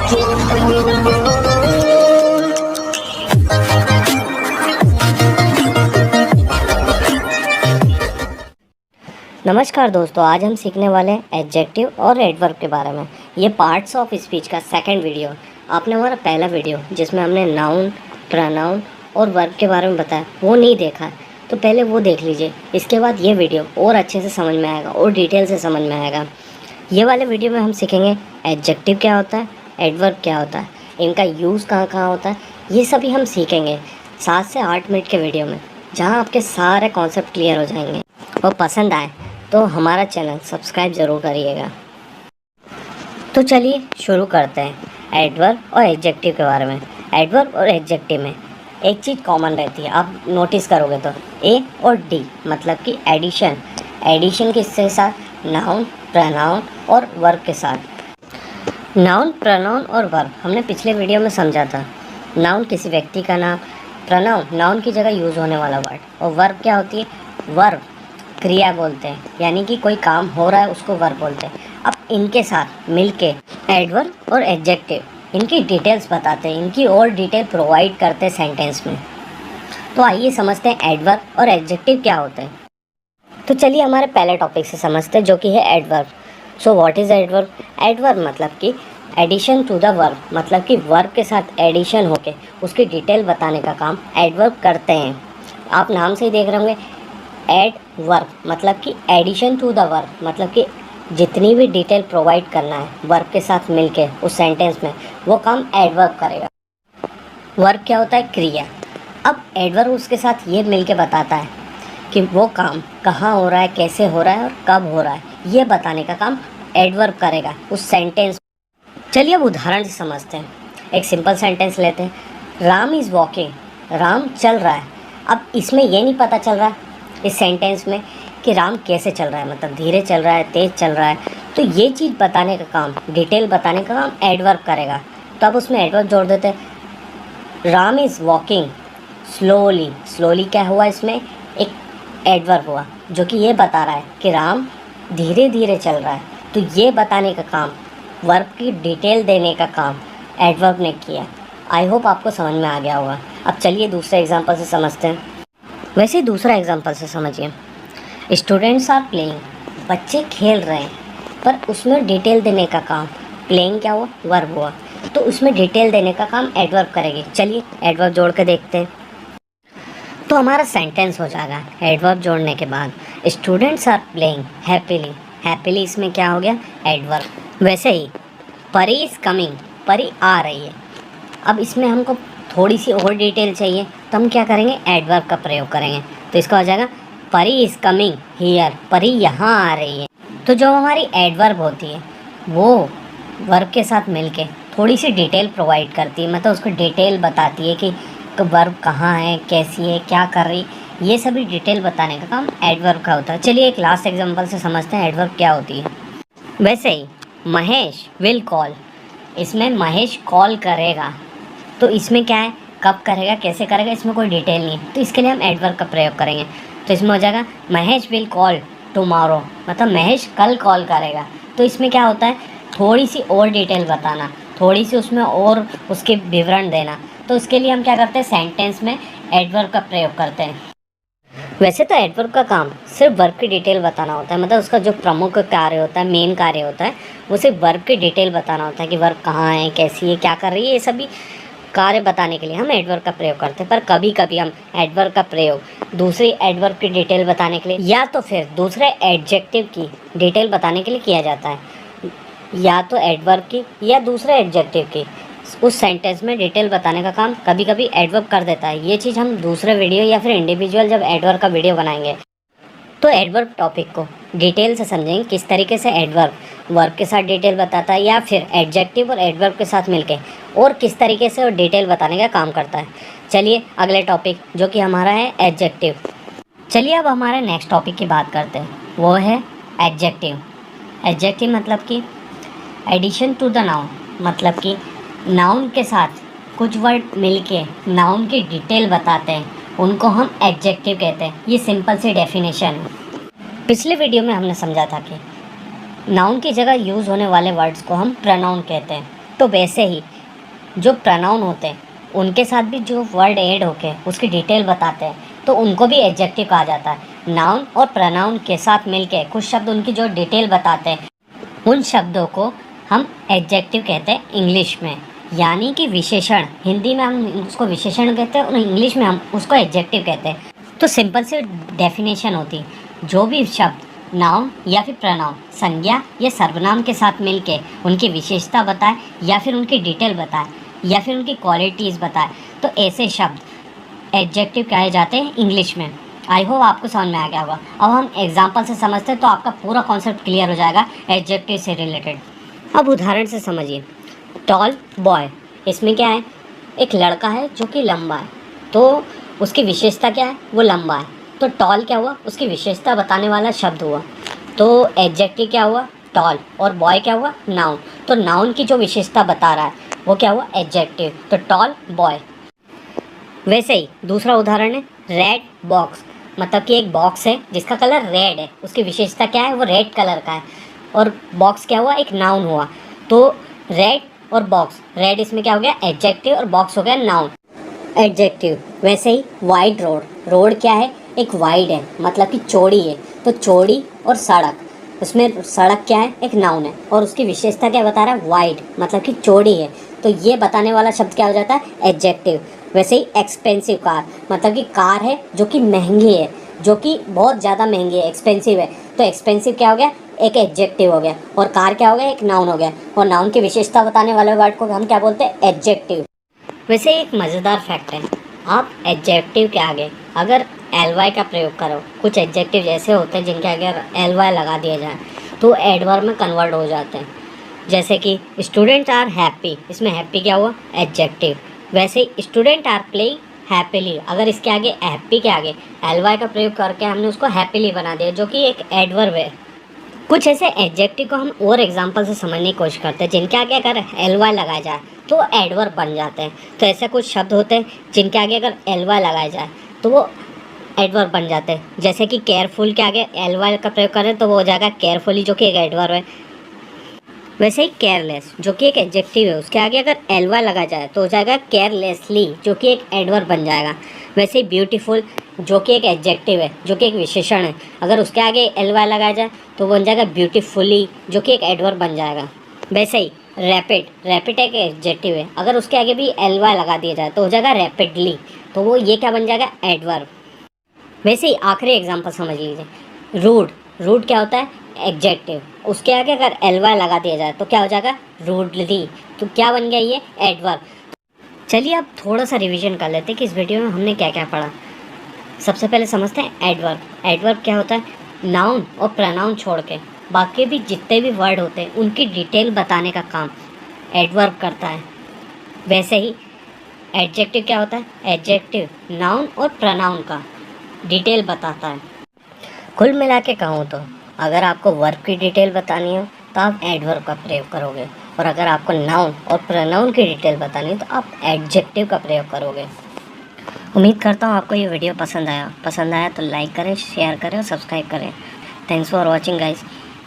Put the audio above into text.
नमस्कार दोस्तों, आज हम सीखने वाले हैं एडजेक्टिव और एडवर्ब के बारे में। ये पार्ट्स ऑफ स्पीच का सेकंड वीडियो। आपने हमारा पहला वीडियो जिसमें हमने नाउन, प्रोनाउन और वर्ब के बारे में बताया वो नहीं देखा है तो पहले वो देख लीजिए। इसके बाद ये वीडियो और अच्छे से समझ में आएगा और डिटेल से समझ में आएगा। ये वाले वीडियो में हम सीखेंगे एडजेक्टिव क्या होता है, एडवर्ब क्या होता है, इनका यूज़ कहाँ कहाँ होता है, ये सभी हम सीखेंगे 7 से 8 मिनट के वीडियो में, जहाँ आपके सारे कॉन्सेप्ट क्लियर हो जाएंगे। और पसंद आए तो हमारा चैनल सब्सक्राइब ज़रूर करिएगा। तो चलिए शुरू करते हैं एडवर्ब और एडजेक्टिव के बारे में। एडवर्ब और एडजेक्टिव में एक चीज़ कॉमन रहती है, आप नोटिस करोगे तो ए और डी, मतलब कि एडिशन। एडिशन किसके साथ? नाउन, प्रोनाउन और वर्ब के साथ। नाउन, प्रोनाउन और वर्ब हमने पिछले वीडियो में समझा था। नाउन किसी व्यक्ति का नाम, प्रोनाउन नाउन की जगह यूज़ होने वाला वर्ड, और वर्ब क्या होती है? वर्ब क्रिया बोलते हैं, यानी कि कोई काम हो रहा है उसको वर्ब बोलते हैं। अब इनके साथ मिलके एडवर्ब और एडजेक्टिव इनकी डिटेल्स बताते हैं, इनकी और डिटेल प्रोवाइड करते हैं सेंटेंस में। तो आइए समझते हैं एडवर्ब और एडजेक्टिव क्या होते हैं। तो चलिए हमारे पहले टॉपिक से समझते हैं, जो कि है adverb. So what is adverb? Adverb मतलब कि एडिशन टू द वर्ब, मतलब कि वर्ब के साथ एडिशन होके उसकी डिटेल बताने का काम एडवर्ब करते हैं। आप नाम से ही देख रहे होंगे, एड वर्ब मतलब कि एडिशन टू द वर्ब, मतलब कि जितनी भी डिटेल प्रोवाइड करना है वर्ब के साथ मिलके उस सेंटेंस में, वो काम एडवर्ब करेगा। वर्ब क्या होता है? क्रिया। अब एडवर्ब उसके साथ ये मिलके बताता है कि वो काम कहाँ हो रहा है, कैसे हो रहा है और कब हो रहा है, ये बताने का काम एडवर्ब करेगा उस सेंटेंस। चलिए अब उदाहरण से समझते हैं। एक सिंपल सेंटेंस लेते हैं, राम इज़ वॉकिंग, राम चल रहा है। अब इसमें ये नहीं पता चल रहा है इस सेंटेंस में कि राम कैसे चल रहा है, मतलब धीरे चल रहा है, तेज़ चल रहा है, तो ये चीज़ बताने का काम, डिटेल बताने का काम एडवर्ब करेगा। तो अब उसमें एडवर्ब जोड़ देते हैं। Ram is walking slowly, slowly क्या हुआ? इसमें एक एडवर्ब हुआ जो कि ये बता रहा है कि राम धीरे धीरे चल रहा है। तो ये बताने का काम, वर्ब की डिटेल देने का काम एडवर्ब ने किया। आई होप आपको समझ में आ गया होगा। अब चलिए दूसरे एग्जाम्पल से समझते हैं। वैसे दूसरा एग्जांपल से समझिए, स्टूडेंट्स आर प्लेइंग, बच्चे खेल रहे हैं, पर उसमें डिटेल देने का काम, प्लेइंग क्या हुआ? वर्ब हुआ, तो उसमें डिटेल देने का काम एडवर्ब करेगी। चलिए एडवर्ब जोड़ के देखते हैं, तो हमारा सेंटेंस हो जाएगा एडवर्ब जोड़ने के बाद, students are playing happily. Happily इसमें क्या हो गया? एडवर्ब। वैसे ही परी इज़ कमिंग, परी आ रही है। अब इसमें हमको थोड़ी सी और डिटेल चाहिए तो हम क्या करेंगे? एडवर्ब का प्रयोग करेंगे। तो इसका हो जाएगा परी इज़ कमिंग हियर, परी यहाँ आ रही है। तो जो हमारी एडवर्ब होती है वो वर्ब के साथ मिलके थोड़ी सी डिटेल प्रोवाइड करती है, मतलब उसको डिटेल बताती है कि वर्ब कहाँ है, कैसी है, क्या कर रही, ये सभी डिटेल बताने का काम एडवर्ब का होता है। चलिए एक लास्ट एग्जाम्पल से समझते हैं एडवर्ब क्या होती है। वैसे ही महेश विल कॉल, इसमें महेश कॉल करेगा, तो इसमें क्या है? कब करेगा, कैसे करेगा, इसमें कोई डिटेल नहीं है, तो इसके लिए हम एडवर्ब का प्रयोग करेंगे। तो इसमें हो जाएगा महेश विल कॉल टुमारो, मतलब महेश कल कॉल करेगा। तो इसमें क्या होता है? थोड़ी सी और डिटेल बताना, थोड़ी सी उसमें और उसके विवरण देना। तो इसके लिए हम क्या करते हैं? सेंटेंस में एडवर्ब का प्रयोग करते हैं। वैसे तो एडवर्ब का काम सिर्फ वर्ब की डिटेल बताना होता है, मतलब उसका जो प्रमुख कार्य होता है, मेन कार्य होता है, वो सिर्फ वर्ब की डिटेल बताना होता है कि वर्ब कहाँ है, कैसी है, क्या कर रही है, ये सभी कार्य बताने के लिए हम एडवर्ब का प्रयोग करते हैं। पर कभी कभी हम एडवर्ब का प्रयोग दूसरी एडवर्ब की डिटेल बताने के लिए या तो फिर दूसरे एडजेक्टिव की डिटेल बताने के लिए किया जाता है, या तो एडवर्ब की या दूसरे एडजेक्टिव की उस सेंटेंस में डिटेल बताने का काम कभी कभी एडवर्ब कर देता है। ये चीज़ हम दूसरे वीडियो या फिर इंडिविजुअल जब एडवर्ब का वीडियो बनाएंगे तो एडवर्ब टॉपिक को डिटेल से समझेंगे, किस तरीके से एडवर्ब वर्ब के साथ डिटेल बताता है या फिर एडजेक्टिव और एडवर्ब के साथ मिलके और किस तरीके से वो डिटेल बताने का काम करता है। चलिए अगले टॉपिक जो कि हमारा है एडजेक्टिव। चलिए अब हमारे नेक्स्ट टॉपिक की बात करते हैं, वो है एडजेक्टिव। एडजेक्टिव मतलब कि एडिशन टू द नाउन, मतलब कि नाउन के साथ कुछ वर्ड मिलके नाउन की डिटेल बताते हैं, उनको हम एडजेक्टिव कहते हैं। ये सिंपल सी डेफिनेशन है। पिछले वीडियो में हमने समझा था कि नाउन की जगह यूज़ होने वाले वर्ड्स को हम प्रोनाउन कहते हैं। तो वैसे ही जो प्रोनाउन होते हैं उनके साथ भी जो वर्ड ऐड होके उसकी डिटेल बताते हैं तो उनको भी एडजेक्टिव कहा जाता है। नाउन और प्रोनाउन के साथ मिलके कुछ शब्द उनकी जो डिटेल बताते हैं उन शब्दों को हम एडजेक्टिव कहते हैं इंग्लिश में, यानी कि विशेषण। हिंदी में हम उसको विशेषण कहते हैं और इंग्लिश में हम उसको एडजेक्टिव कहते हैं। तो सिंपल सी डेफिनेशन होती, जो भी शब्द नाउन या फिर प्रोनाउन संज्ञा या सर्वनाम के साथ मिलके उनकी विशेषता बताए या फिर उनकी डिटेल बताए या फिर उनकी क्वालिटीज़ बताए तो ऐसे शब्द एडजेक्टिव कहे जाते हैं इंग्लिश में। आई होप आपको समझ में आ गया होगा। अब हम एग्जाम्पल से समझते हैं तो आपका पूरा कॉन्सेप्ट क्लियर हो जाएगा एडजेक्टिव से रिलेटेड। अब उदाहरण से समझिए, टॉल बॉय, इसमें क्या है, एक लड़का है जो कि लंबा है, तो उसकी विशेषता क्या है, वो लंबा है। तो टॉल क्या हुआ, उसकी विशेषता बताने वाला शब्द हुआ। तो एडजेक्टिव क्या हुआ, टॉल, और बॉय क्या हुआ, नाउन। तो नाउन की जो विशेषता बता रहा है वो क्या हुआ, एडजेक्टिव। तो टॉल बॉय। वैसे ही दूसरा उदाहरण है रेड बॉक्स, मतलब कि एक बॉक्स है जिसका कलर रेड है, उसकी विशेषता क्या है, वो रेड कलर का है। और बॉक्स क्या हुआ, एक नाउन हुआ। तो रेड और बॉक्स, रेड इसमें क्या हो गया, एडजेक्टिव, और बॉक्स हो गया नाउन, एडजेक्टिव। वैसे ही वाइड रोड, रोड क्या है, एक वाइड है, मतलब कि चौड़ी है। तो चौड़ी और सड़क, उसमें सड़क क्या है, एक नाउन है, और उसकी विशेषता क्या बता रहा है, वाइड, मतलब कि चौड़ी है। तो ये बताने वाला शब्द क्या हो जाता है, एडजेक्टिव। वैसे ही एक्सपेंसिव कार, मतलब कि कार है जो कि महंगी है, जो कि बहुत ज़्यादा महंगी है, एक्सपेंसिव है। तो एक्सपेंसिव क्या हो गया, एक एडजेक्टिव हो गया, और कार क्या हो गया, एक नाउन हो गया, और नाउन की विशेषता बताने वाले वर्ड को हम क्या बोलते हैं, एडजेक्टिव। वैसे एक मज़ेदार फैक्ट है, आप एडजेक्टिव के आगे अगर एल का प्रयोग करो, कुछ एडजेक्टिव ऐसे होते हैं जिनके आगे एल लगा दिया जाए तो एडवर्ब में कन्वर्ट हो जाते हैं। जैसे कि स्टूडेंट आर हैप्पी, इसमें हैप्पी क्या हुआ, एडजेक्टिव। वैसे ही स्टूडेंट आर प्लेइंग हैप्पीली, अगर इसके आगे हैप्पी के आगे एल का प्रयोग करके हमने उसको हैप्पीली बना दिया, जो कि एक एडवर्ब है। कुछ ऐसे एडजेक्टिव को हम और एग्जांपल से समझने की कोशिश करते हैं जिनके आगे अगर एल लगाया जाए तो एडवर्ब बन जाते हैं। तो ऐसे कुछ शब्द होते हैं जिनके आगे अगर एल लगाया जाए तो वो एडवर्ब बन जाते हैं। जैसे कि केयरफुल के आगे एल का प्रयोग करें तो वो हो जाएगा केयरफुली, जो कि एक एडवर्ब है। वैसे ही केयरलेस, जो कि एक एडजेक्टिव है, उसके आगे अगर एल लगाया जाए तो हो जाएगा केयरलेसली, जो कि एक एडवर्ब बन जाएगा। वैसे ही ब्यूटीफुल, जो कि एक एडजेक्टिव है, जो कि एक विशेषण है, अगर उसके आगे एल लगाया जाए तो बन जाएगा ब्यूटीफुली, जो कि एक एडवर्ब बन जाएगा। वैसे ही रैपिड, रैपिड एक एडजेक्टिव है, अगर उसके आगे भी एल लगा दिया जाए तो हो जाएगा रैपिडली, तो वो ये क्या बन जाएगा, एडवर्ब। वैसे ही आखिरी एग्जांपल समझ लीजिए, रूड, रूड क्या होता है, एडजेक्टिव, उसके आगे अगर एल लगा दिया जाए तो क्या हो जाएगा, रूडली, तो क्या बन गया, ये एडवर्ब। चलिए अब थोड़ा सा रिवीजन कर लेते हैं कि इस वीडियो में हमने क्या क्या पढ़ा। सबसे पहले समझते हैं एडवर्ब। एडवर्ब क्या होता है, नाउन और प्रोनाउन छोड़ के बाकी भी जितने भी वर्ड होते हैं उनकी डिटेल बताने का काम एडवर्ब करता है। वैसे ही एडजेक्टिव क्या होता है, एडजेक्टिव नाउन और प्रोनाउन का डिटेल बताता है। कुल मिला के कहूँ तो अगर आपको वर्ब की डिटेल बतानी हो तो आप एडवर्ब का प्रयोग करोगे, और अगर आपको नाउन और प्रोनाउन की डिटेल बतानी हो तो आप एडजेक्टिव का प्रयोग करोगे। उम्मीद करता हूँ आपको ये वीडियो पसंद आया तो लाइक करें, शेयर करें और सब्सक्राइब करें। Thanks for watching guys.